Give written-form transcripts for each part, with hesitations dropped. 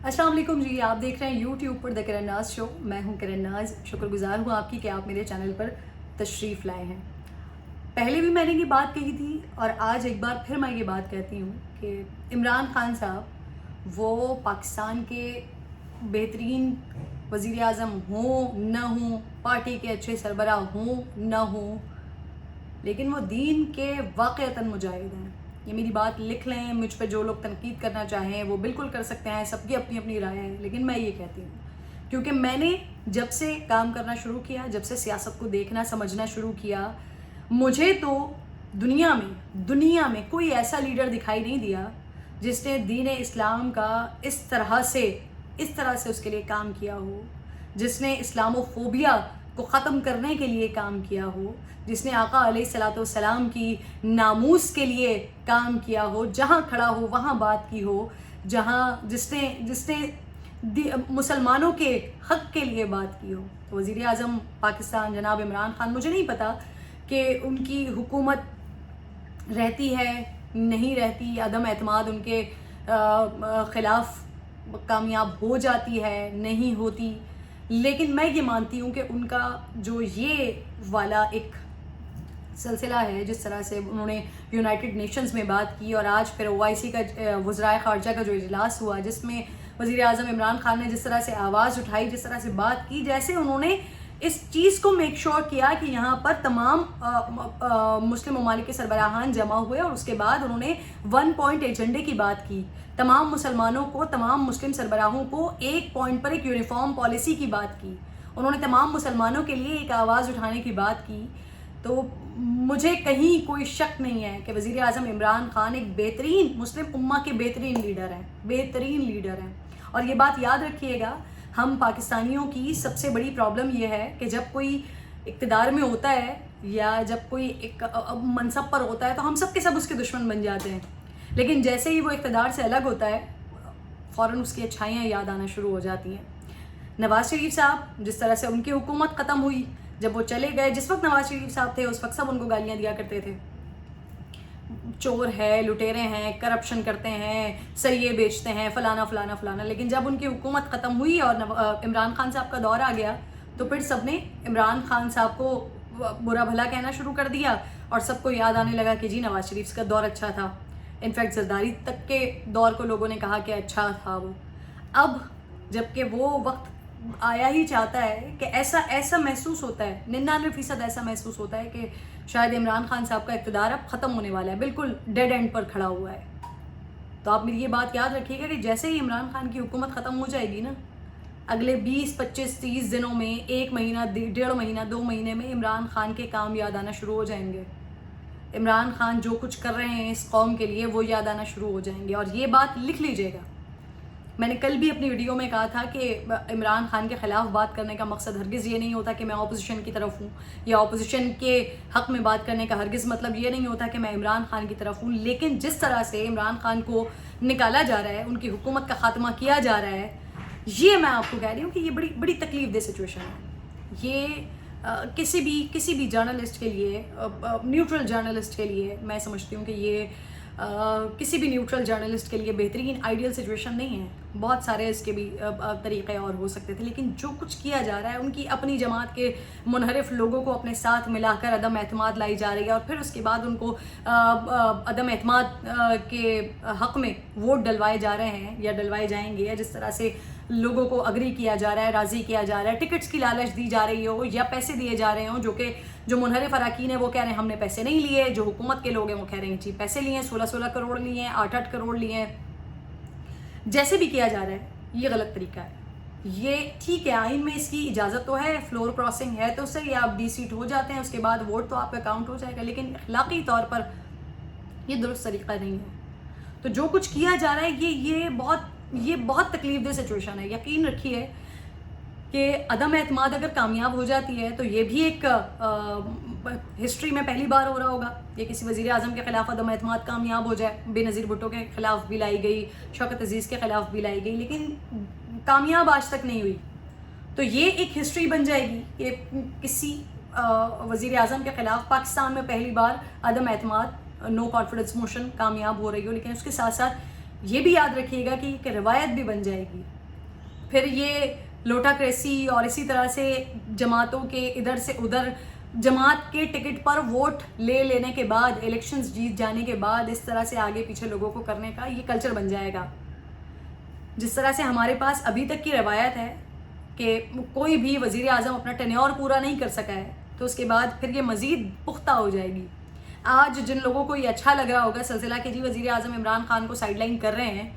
السلام علیکم جی، آپ دیکھ رہے ہیں یوٹیوب پر دا کرن ناز شو. میں ہوں کرن ناز. شکر گزار ہوں آپ کی کہ آپ میرے چینل پر تشریف لائے ہیں. پہلے بھی میں نے یہ بات کہی تھی اور آج ایک بار پھر میں یہ بات کہتی ہوں کہ عمران خان صاحب وہ پاکستان کے بہترین وزیر اعظم ہوں نہ ہوں، پارٹی کے اچھے سربراہ ہوں نہ ہوں، لیکن وہ دین کے واقعتاً مجاہد ہیں. یہ میری بات لکھ لیں، مجھ پہ جو لوگ تنقید کرنا چاہیں وہ بالکل کر سکتے ہیں، سب کی اپنی اپنی رائے ہے. لیکن میں یہ کہتی ہوں کیونکہ میں نے جب سے کام کرنا شروع کیا، جب سے سیاست کو دیکھنا سمجھنا شروع کیا، مجھے تو دنیا میں کوئی ایسا لیڈر دکھائی نہیں دیا جس نے دین اسلام کا اس طرح سے اس کے لیے کام کیا ہو، جس نے اسلام و فوبیا کو ختم کرنے کے لیے کام کیا ہو، جس نے آقا علیہ الصلوۃ والسلام کی ناموس کے لیے کام کیا ہو، جہاں کھڑا ہو وہاں بات کی ہو، جس نے مسلمانوں کے حق کے لیے بات کی ہو. تو وزیر اعظم پاکستان جناب عمران خان، مجھے نہیں پتا کہ ان کی حکومت رہتی ہے نہیں رہتی، عدم اعتماد ان کے خلاف کامیاب ہو جاتی ہے نہیں ہوتی، لیکن میں یہ مانتی ہوں کہ ان کا جو یہ والا ایک سلسلہ ہے، جس طرح سے انہوں نے یونائٹڈ نیشنز میں بات کی اور آج پھر OIC کا وزرائے خارجہ کا جو اجلاس ہوا جس میں وزیر اعظم عمران خان نے جس طرح سے آواز اٹھائی، جس طرح سے بات کی، جیسے انہوں نے اس چیز کو میک شور کیا کہ یہاں پر تمام مسلم ممالک کے سربراہان جمع ہوئے اور اس کے بعد انہوں نے 1 پوائنٹ ایجنڈے کی بات کی. تمام مسلمانوں کو، تمام مسلم سربراہوں کو ایک پوائنٹ پر ایک یونیفارم پالیسی کی بات کی. انہوں نے تمام مسلمانوں کے لیے ایک آواز اٹھانے کی بات کی. تو مجھے کہیں کوئی شک نہیں ہے کہ وزیر اعظم عمران خان ایک بہترین مسلم امہ کے بہترین لیڈر ہیں. اور یہ بات یاد رکھیے گا، ہم پاکستانیوں کی سب سے بڑی پرابلم یہ ہے کہ جب کوئی اقتدار میں ہوتا ہے یا جب کوئی ایک منصب پر ہوتا ہے تو ہم سب کے سب اس کے دشمن بن جاتے ہیں، لیکن جیسے ہی وہ اقتدار سے الگ ہوتا ہے فوراً اس کی اچھائیاں یاد آنا شروع ہو جاتی ہیں. نواز شریف صاحب، جس طرح سے ان کی حکومت ختم ہوئی، جب وہ چلے گئے، جس وقت نواز شریف صاحب تھے اس وقت سب ان کو گالیاں دیا کرتے تھے، چور ہے، لٹیرے ہیں، کرپشن کرتے ہیں، سریے بیچتے ہیں، فلانا فلانا فلانا. لیکن جب ان کی حکومت ختم ہوئی اور عمران خان صاحب کا دور آ گیا تو پھر سب نے عمران خان صاحب کو برا بھلا کہنا شروع کر دیا اور سب کو یاد آنے لگا کہ جی نواز شریف کا دور اچھا تھا. انفیکٹ زرداری تک کے دور کو لوگوں نے کہا کہ اچھا تھا وہ. اب جب کہ وہ وقت آیا ہی چاہتا ہے کہ ایسا محسوس ہوتا ہے، 99% ایسا محسوس ہوتا ہے کہ شاید عمران خان صاحب کا اقتدار اب ختم ہونے والا ہے، بالکل ڈیڈ اینڈ پر کھڑا ہوا ہے. تو آپ میری یہ بات یاد رکھیے گا کہ جیسے ہی عمران خان کی حکومت ختم ہو جائے گی نا، اگلے 20 25 30 دنوں میں، 1 مہینہ، 1.5 مہینہ، 2 مہینے میں عمران خان کے کام یاد آنا شروع ہو جائیں گے. عمران خان جو کچھ کر رہے ہیں اس قوم کے لیے وہ یاد آنا شروع ہو جائیں گے. اور یہ بات لکھ لیجئے گا، میں نے کل بھی اپنی ویڈیو میں کہا تھا کہ عمران خان کے خلاف بات کرنے کا مقصد ہرگز یہ نہیں ہوتا کہ میں اپوزیشن کی طرف ہوں، یا اپوزیشن کے حق میں بات کرنے کا ہرگز مطلب یہ نہیں ہوتا کہ میں عمران خان کی طرف ہوں. لیکن جس طرح سے عمران خان کو نکالا جا رہا ہے، ان کی حکومت کا خاتمہ کیا جا رہا ہے، یہ میں آپ کو کہہ رہی ہوں کہ یہ بڑی تکلیف دہ سچویشن ہے. یہ کسی بھی جرنلسٹ کے لیے، نیوٹرل جرنلسٹ کے لیے، میں سمجھتی ہوں کہ یہ کسی بھی نیوٹرل جرنلسٹ کے لیے بہترین آئیڈیل سچویشن نہیں ہے. بہت سارے اس کے بھی طریقے اور ہو سکتے تھے، لیکن جو کچھ کیا جا رہا ہے، ان کی اپنی جماعت کے منحرف لوگوں کو اپنے ساتھ ملا کر عدم اعتماد لائی جا رہی ہے، اور پھر اس کے بعد ان کو عدم اعتماد کے حق میں ووٹ ڈلوائے جا رہے ہیں یا ڈلوائے جائیں گے، یا جس طرح سے لوگوں کو اگری کیا جا رہا ہے، راضی کیا جا رہا ہے، ٹکٹس کی لالچ دی جا رہی ہو یا پیسے دیے جا رہے ہوں، جو منحرف اراکین ہیں وہ کہہ رہے ہیں ہم نے پیسے نہیں لیے، جو حکومت کے لوگ ہیں وہ کہہ رہے ہیں جی پیسے لیے ہیں، 16 کروڑ لیے ہیں، 8 کروڑ لیے ہیں. جیسے بھی کیا جا رہا ہے یہ غلط طریقہ ہے. یہ ٹھیک ہے، آئین میں اس کی اجازت تو ہے، فلور کراسنگ ہے تو صحیح، آپ ڈی سیٹ ہو جاتے ہیں، اس کے بعد ووٹ تو آپ کا کاؤنٹ ہو جائے گا، لیکن اخلاقی طور پر یہ درست طریقہ نہیں ہے. تو جو کچھ کیا جا رہا ہے یہ بہت تکلیف دہ سچویشن ہے. یقین رکھیے کہ عدم اعتماد اگر کامیاب ہو جاتی ہے تو یہ بھی ایک ہسٹری میں پہلی بار ہو رہا ہوگا کہ کسی وزیر اعظم کے خلاف عدم اعتماد کامیاب ہو جائے. بے نظیر بھٹو کے خلاف بھی لائی گئی، شوکت عزیز کے خلاف بھی لائی گئی، لیکن کامیاب آج تک نہیں ہوئی. تو یہ ایک ہسٹری بن جائے گی کہ کسی وزیر اعظم کے خلاف پاکستان میں پہلی بار عدم اعتماد، نو کانفیڈنس موشن کامیاب ہو رہی ہو. لیکن اس کے ساتھ ساتھ یہ بھی یاد رکھیے گا کہ ایک روایت بھی بن جائے گی. پھر یہ لوٹاکریسی اور اسی طرح سے جماعتوں کے ادھر سے ادھر جماعت کے ٹکٹ پر ووٹ لے لینے کے بعد الیکشنز جیت جانے کے بعد اس طرح سے آگے پیچھے لوگوں کو کرنے کا یہ کلچر بن جائے گا. جس طرح سے ہمارے پاس ابھی تک کی روایت ہے کہ کوئی بھی وزیر اعظم اپنا ٹینیور پورا نہیں کر سکا ہے تو اس کے بعد پھر یہ مزید پختہ ہو جائے گی. آج جن لوگوں کو یہ اچھا لگ رہا ہوگا سلسلہ کہ جی وزیر اعظم عمران خان کو سائڈ لائن کر رہے ہیں,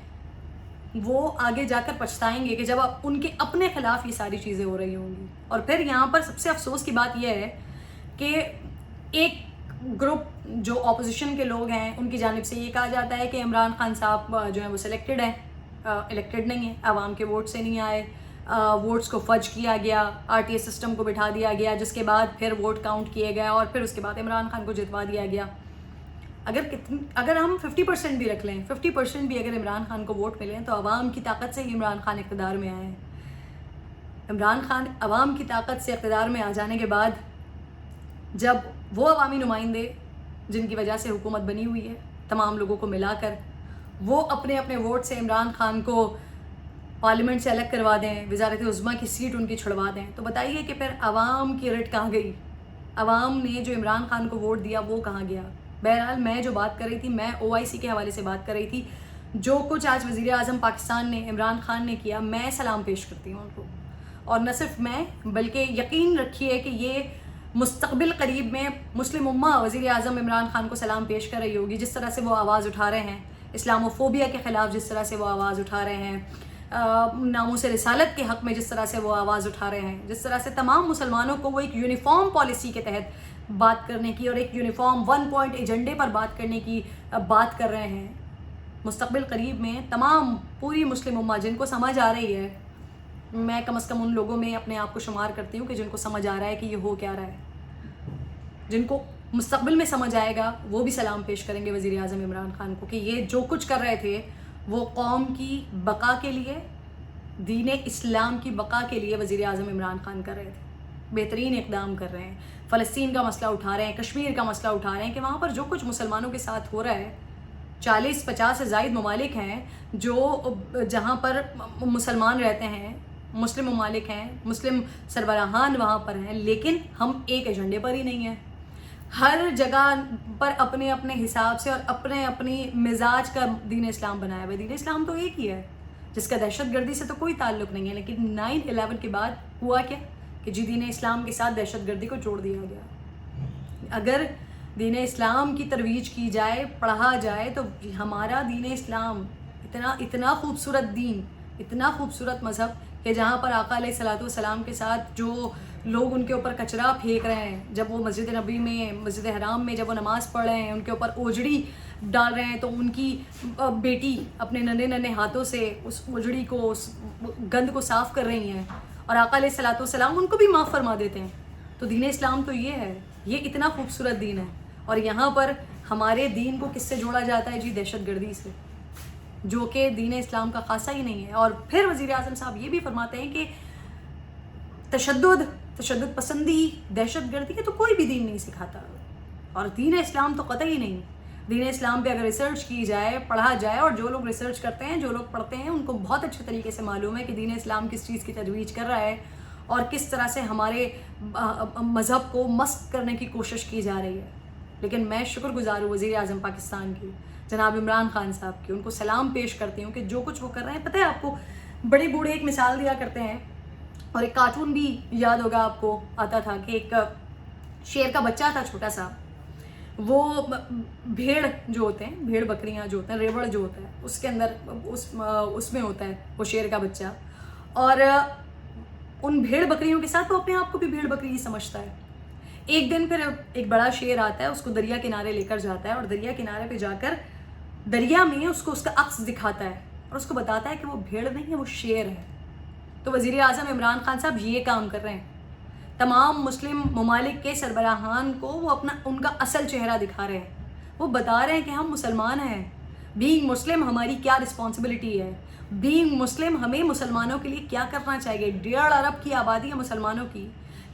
وہ آگے جا کر پچھتائیں گے کہ جب ان کے اپنے خلاف یہ ساری چیزیں ہو رہی ہوں گی. اور پھر یہاں پر سب سے افسوس کی بات یہ ہے کہ ایک گروپ جو اپوزیشن کے لوگ ہیں ان کی جانب سے یہ کہا جاتا ہے کہ عمران خان صاحب جو ہیں وہ سلیکٹڈ ہیں, الیکٹڈ نہیں ہیں, عوام کے ووٹ سے نہیں آئے, ووٹس کو فج کیا گیا, آر ٹی ایس سسٹم کو بٹھا دیا گیا, جس کے بعد پھر ووٹ کاؤنٹ کیے گئے اور پھر اس کے بعد عمران خان کو جتوا دیا گیا. اگر ہم 50% بھی رکھ لیں, 50% بھی اگر عمران خان کو ووٹ ملیں تو عوام کی طاقت سے ہی عمران خان اقتدار میں آئے ہیں. عمران خان عوام کی طاقت سے اقتدار میں آ جانے کے بعد جب وہ عوامی نمائندے جن کی وجہ سے حکومت بنی ہوئی ہے تمام لوگوں کو ملا کر وہ اپنے اپنے ووٹ سے عمران خان کو پارلیمنٹ سے الگ کروا دیں, وزارت عظمیٰ کی سیٹ ان کی چھڑوا دیں, تو بتائیے کہ پھر عوام کی رٹ کہاں گئی؟ عوام نے جو عمران خان کو ووٹ دیا وہ کہاں گیا؟ بہرحال میں جو بات کر رہی تھی, میں OIC کے حوالے سے بات کر رہی تھی. جو کچھ آج وزیر اعظم پاکستان نے عمران خان نے کیا, میں سلام پیش کرتی ہوں ان کو. اور نہ صرف میں بلکہ یقین رکھیے کہ یہ مستقبل قریب میں مسلم امہ وزیر اعظم عمران خان کو سلام پیش کر رہی ہوگی. جس طرح سے وہ آواز اٹھا رہے ہیں اسلاموفوبیا کے خلاف, جس طرح سے وہ آواز اٹھا رہے ہیں ناموس رسالت کے حق میں, جس طرح سے وہ آواز اٹھا رہے ہیں, جس طرح سے تمام مسلمانوں کو وہ ایک یونیفارم پالیسی کے تحت بات کرنے کی اور ایک یونیفارم 1 پوائنٹ ایجنڈے پر بات کرنے کی بات کر رہے ہیں. مستقبل قریب میں تمام پوری مسلم امہ جن کو سمجھ آ رہی ہے, میں کم از کم ان لوگوں میں اپنے آپ کو شمار کرتی ہوں کہ جن کو سمجھ آ رہا ہے کہ یہ ہو کیا رہا ہے, جن کو مستقبل میں سمجھ آئے گا وہ بھی سلام پیش کریں گے وزیر اعظم عمران خان کو کہ یہ جو کچھ کر رہے تھے وہ قوم کی بقا کے لیے, دین اسلام کی بقا کے لیے وزیر اعظم عمران خان کر رہے تھے. بہترین اقدام کر رہے ہیں, فلسطین کا مسئلہ اٹھا رہے ہیں, کشمیر کا مسئلہ اٹھا رہے ہیں کہ وہاں پر جو کچھ مسلمانوں کے ساتھ ہو رہا ہے, 40-50 سے زائد ممالک ہیں جو جہاں پر مسلمان رہتے ہیں, مسلم ممالک ہیں, مسلم سربراہان وہاں پر ہیں, لیکن ہم ایک ایجنڈے پر ہی نہیں ہیں. ہر جگہ پر اپنے اپنے حساب سے اور اپنے اپنی مزاج کا دین اسلام بنایا ہوا ہے. دین اسلام تو ایک ہی ہے جس کا دہشت گردی سے تو کوئی تعلق نہیں ہے, لیکن 9/11 کے بعد ہوا کیا کہ جی دین اسلام کے ساتھ دہشت گردی کو جوڑ دیا گیا. اگر دین اسلام کی ترویج کی جائے, پڑھا جائے, تو ہمارا دین اسلام اتنا خوبصورت دین, اتنا خوبصورت مذہب کہ جہاں پر آقا علیہ الصلوۃ والسلام کے ساتھ جو لوگ ان کے اوپر کچرا پھینک رہے ہیں, جب وہ مسجد نبی میں, مسجد حرام میں جب وہ نماز پڑھ رہے ہیں, ان کے اوپر اوجڑی ڈال رہے ہیں, تو ان کی بیٹی اپنے ننھے ہاتھوں سے اس اوجڑی کو, اس گند کو صاف کر رہی ہیں اور آقا علیہ الصلوۃ والسلام ان کو بھی معاف فرما دیتے ہیں. تو دین اسلام تو یہ ہے, یہ اتنا خوبصورت دین ہے. اور یہاں پر ہمارے دین کو کس سے جوڑا جاتا ہے جی؟ دہشت گردی سے, جو کہ دین اسلام کا خاصہ ہی نہیں ہے. اور پھر وزیر اعظم صاحب یہ بھی فرماتے ہیں کہ تشدد پسندی, دہشت گردی ہے تو کوئی بھی دین نہیں سکھاتا, اور دین اسلام تو قطعی نہیں. دین اسلام پہ اگر ریسرچ کی جائے, پڑھا جائے, اور جو لوگ ریسرچ کرتے ہیں, جو لوگ پڑھتے ہیں, ان کو بہت اچھے طریقے سے معلوم ہے کہ دین اسلام کس چیز کی ترویج کر رہا ہے اور کس طرح سے ہمارے مذہب کو مسخ کرنے کی کوشش کی جا رہی ہے. لیکن میں شکر گزار ہوں وزیر اعظم پاکستان کی, جناب عمران خان صاحب کی. ان کو سلام پیش کرتی ہوں کہ جو کچھ وہ کر رہے ہیں, پتہ ہے آپ کو بڑے بوڑھے ایک مثال دیا کرتے ہیں, اور ایک کارٹون بھی یاد ہوگا آپ کو, آتا تھا کہ ایک شیر کا بچہ تھا چھوٹا سا, وہ بھیڑ جو ہوتے ہیں, بھیڑ بکریاں جو ہوتے ہیں, ریوڑ جو ہوتا ہے, اس کے اندر اس میں ہوتا ہے وہ شیر کا بچہ, اور ان بھیڑ بکریوں کے ساتھ وہ اپنے آپ کو بھی بھیڑ بکری ہی سمجھتا ہے. ایک دن پھر ایک بڑا شیر آتا ہے, اس کو دریا کنارے لے کر جاتا ہے, اور دریا کنارے پہ جا کر دریا میں اس کو اس کا عکس دکھاتا ہے اور اس کو بتاتا ہے کہ وہ بھیڑ نہیں ہے, وہ شیر ہے. تو وزیر اعظم عمران خان صاحب یہ کام کر رہے ہیں, تمام مسلم ممالک کے سربراہان کو وہ ان کا اصل چہرہ دکھا رہے ہیں. وہ بتا رہے ہیں کہ ہم مسلمان ہیں, بینگ مسلم ہماری کیا رسپانسبلٹی ہے, بینگ مسلم ہمیں مسلمانوں کے لیے کیا کرنا چاہیے. 1.5 ارب کی آبادی ہے مسلمانوں کی,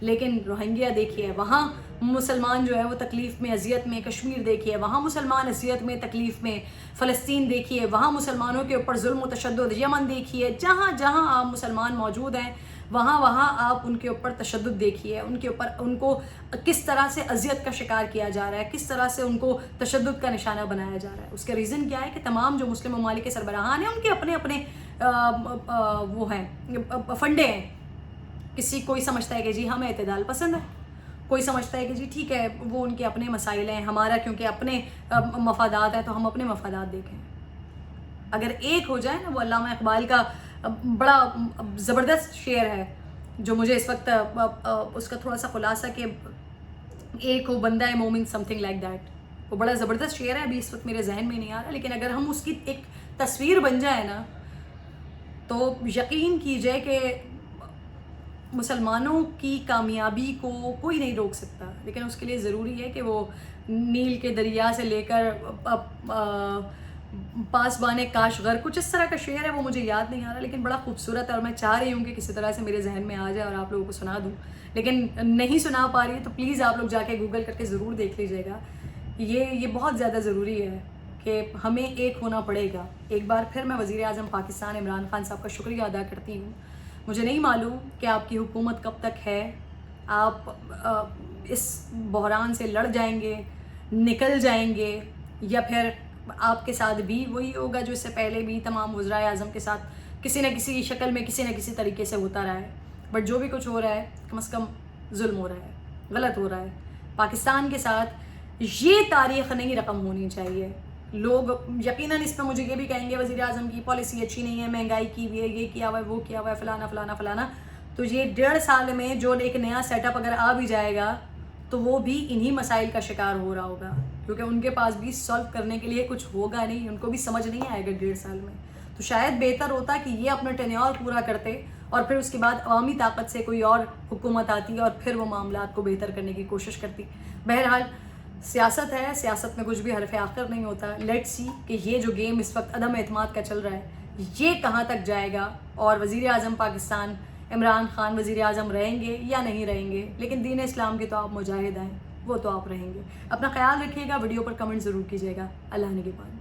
لیکن روہنگیا دیکھیے وہاں مسلمان جو ہے وہ تکلیف میں اذیت میں، کشمیر دیکھیے وہاں مسلمان اذیت میں تکلیف میں، فلسطین دیکھیے وہاں مسلمانوں کے اوپر ظلم و تشدد، یمن دیکھیے، جہاں جہاں آپ مسلمان موجود ہیں وہاں وہاں آپ ان کے اوپر تشدد دیکھیے، ان کے اوپر ان کو کس طرح سے اذیت کا شکار کیا جا رہا ہے، کس طرح سے ان کو تشدد کا نشانہ بنایا جا رہا ہے۔ اس کا ریزن کیا ہے کہ تمام جو مسلم ممالک کے سربراہان ہیں ان کے اپنے اپنے وہ ہیں فنڈے ہیں۔ کوئی سمجھتا ہے کہ جی ہمیں اعتدال پسند ہے، کوئی سمجھتا ہے کہ جی ٹھیک ہے وہ ان کے اپنے مسائل ہیں، ہمارا کیونکہ اپنے مفادات ہیں تو ہم اپنے مفادات دیکھیں۔ اگر ایک ہو جائے نا، وہ علامہ اقبال کا بڑا زبردست شعر ہے جو مجھے اس وقت اس کا تھوڑا سا خلاصہ کہ ایک ہو بندہ ہے مومن سم تھنگ لائک دیٹ، وہ بڑا زبردست شعر ہے، ابھی اس وقت میرے ذہن میں نہیں آ رہا، لیکن اگر ہم اس کی ایک تصویر بن جائے نا تو یقین کیجئے کہ مسلمانوں کی کامیابی کو کوئی نہیں روک سکتا، لیکن اس کے لیے ضروری ہے کہ وہ نیل کے دریا سے لے کر پاسبان کاشغر، کچھ اس طرح کا شعر ہے، وہ مجھے یاد نہیں آ رہا لیکن بڑا خوبصورت ہے اور میں چاہ رہی ہوں کہ کسی طرح سے میرے ذہن میں آ جائے اور آپ لوگوں کو سنا دوں، لیکن نہیں سنا پا رہی تو پلیز آپ لوگ جا کے گوگل کر کے ضرور دیکھ لیجیے گا۔ یہ بہت زیادہ ضروری ہے کہ ہمیں ایک ہونا پڑے گا۔ ایک بار پھر میں وزیر اعظم پاکستان عمران خان صاحب کا شکریہ ادا کرتی ہوں۔ مجھے نہیں معلوم کہ آپ کی حکومت کب تک ہے، آپ اس بحران سے لڑ جائیں گے، نکل جائیں گے، یا پھر آپ کے ساتھ بھی وہی ہوگا جو اس سے پہلے بھی تمام وزرائے اعظم کے ساتھ کسی نہ کسی شکل میں کسی نہ کسی طریقے سے ہوتا رہا ہے۔ بٹ جو بھی کچھ ہو رہا ہے کم از کم ظلم ہو رہا ہے، غلط ہو رہا ہے۔ پاکستان کے ساتھ یہ تاریخ نہیں رقم ہونی چاہیے۔ لوگ یقیناً اس پہ مجھے یہ بھی کہیں گے وزیر اعظم کی پالیسی اچھی نہیں ہے، مہنگائی کی بھی ہے، یہ کیا ہوا ہے، وہ کیا ہوا ہے، فلانا فلانا فلانا۔ تو یہ 1.5 سال میں جو ایک نیا سیٹ اپ اگر آ بھی جائے گا تو وہ بھی انہی مسائل کا شکار ہو رہا ہوگا، کیونکہ ان کے پاس بھی سالو کرنے کے لیے کچھ ہوگا نہیں، ان کو بھی سمجھ نہیں آئے گا 1.5 سال میں۔ تو شاید بہتر ہوتا کہ یہ اپنا ٹینیور پورا کرتے اور پھر اس کے بعد عوامی طاقت سے کوئی اور حکومت آتی اور پھر وہ معاملات کو بہتر کرنے کی کوشش کرتی۔ بہرحال سیاست ہے، سیاست میں کچھ بھی حرف آخر نہیں ہوتا۔ لیٹس سی کہ یہ جو گیم اس وقت عدم اعتماد کا چل رہا ہے یہ کہاں تک جائے گا، اور وزیر اعظم پاکستان عمران خان وزیر اعظم رہیں گے یا نہیں رہیں گے، لیکن دین اسلام کے تو آپ مجاہد ہیں، وہ تو آپ رہیں گے۔ اپنا خیال رکھیے گا، ویڈیو پر کمنٹ ضرور کیجیے گا۔ اللہ نگہبان۔